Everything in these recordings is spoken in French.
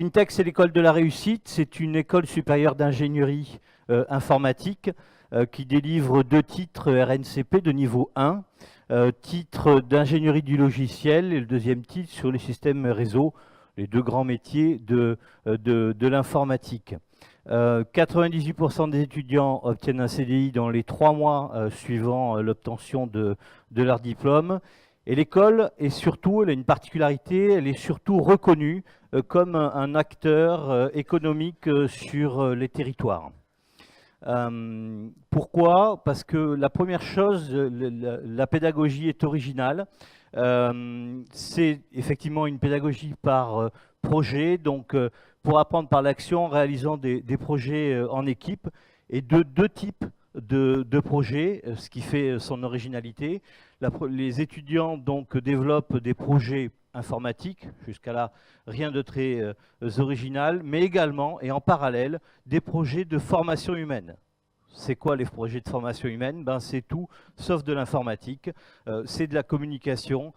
l'INTEC, c'est l'école de la réussite. C'est une école supérieure d'ingénierie informatique qui délivre 2 titres RNCP de niveau 1, titre d'ingénierie du logiciel et le deuxième titre sur les systèmes réseau, les 2 grands métiers de l'informatique. 98% des étudiants obtiennent un CDI dans les 3 mois suivant l'obtention de leur diplôme. Et l'école est surtout, elle a une particularité, elle est surtout reconnue comme un acteur économique sur les territoires. Pourquoi? Parce que la première chose, la pédagogie est originale. C'est effectivement une pédagogie par projet, donc pour apprendre par l'action en réalisant des projets en équipe et de 2 types de projets, ce qui fait son originalité. Les étudiants donc développent des projets informatiques, jusqu'à là rien de très original, mais également et en parallèle des projets de formation humaine. C'est quoi les projets de formation humaine? C'est tout sauf de l'informatique, c'est de la communication,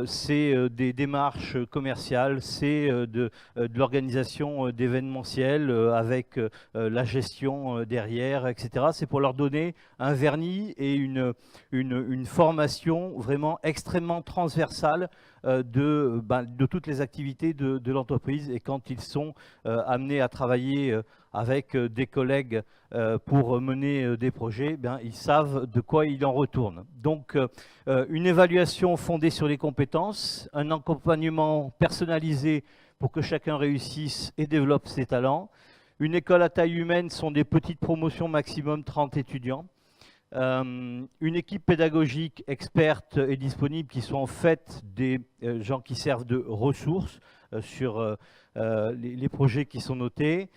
c'est des démarches commerciales, c'est de l'organisation d'événementiels avec la gestion derrière, etc. C'est pour leur donner un vernis et une formation vraiment extrêmement transversale de toutes les activités de l'entreprise. Et quand ils sont amenés à travailler avec des collègues pour mener des projets, ils savent de quoi il en retourne. Donc une évaluation fondée sur les compétences, un accompagnement personnalisé pour que chacun réussisse et développe ses talents. Une école à taille humaine sont des petites promotions, maximum 30 étudiants. Une équipe pédagogique experte et disponible qui sont en fait des gens qui servent de ressources sur les projets qui sont notés.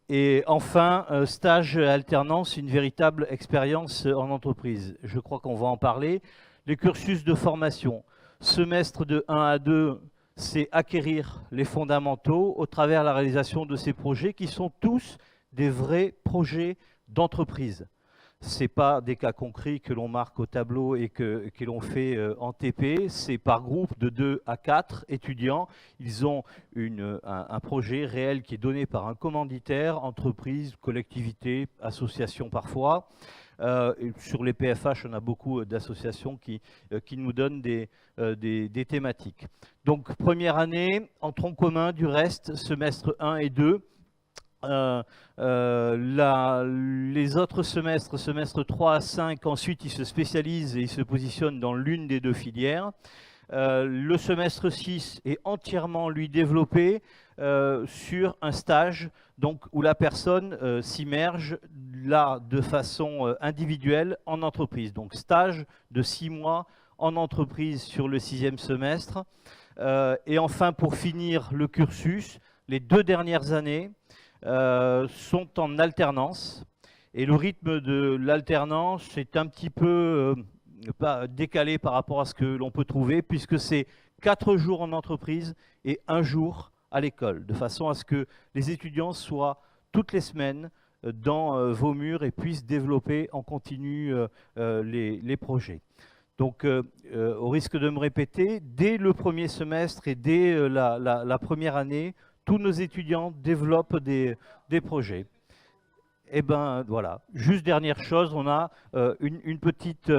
Et enfin, stage alternance, une véritable expérience en entreprise. Je crois qu'on va en parler. Les cursus de formation, semestre de 1 à 2, c'est acquérir les fondamentaux au travers de la réalisation de ces projets qui sont tous des vrais projets d'entreprise. Ce n'est pas des cas concrets que l'on marque au tableau et que l'on fait en TP, c'est par groupe de 2 à 4 étudiants. Ils ont un projet réel qui est donné par un commanditaire, entreprise, collectivité, association parfois. Sur les PFH, on a beaucoup d'associations qui nous donnent des thématiques. Donc première année, en tronc commun du reste, semestre 1 et 2. Les autres semestres, semestre 3 à 5, ensuite ils se spécialisent et ils se positionnent dans l'une des 2 filières. Le semestre 6 est entièrement lui développé sur un stage donc, où la personne s'immerge là de façon individuelle en entreprise. Donc stage de 6 mois en entreprise sur le 6e semestre. Et enfin pour finir le cursus, les 2 dernières années sont en alternance et le rythme de l'alternance est un petit peu décalé par rapport à ce que l'on peut trouver puisque c'est 4 jours en entreprise et 1 jour à l'école, de façon à ce que les étudiants soient toutes les semaines dans vos murs et puissent développer en continu les projets. Donc, au risque de me répéter, dès le premier semestre et dès la première année, tous nos étudiants développent des projets. Et voilà, juste dernière chose, on a une petite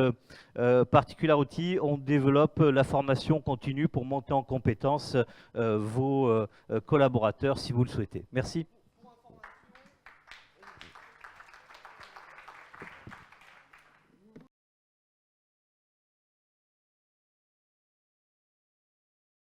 particularité, on développe la formation continue pour monter en compétence vos collaborateurs si vous le souhaitez. Merci.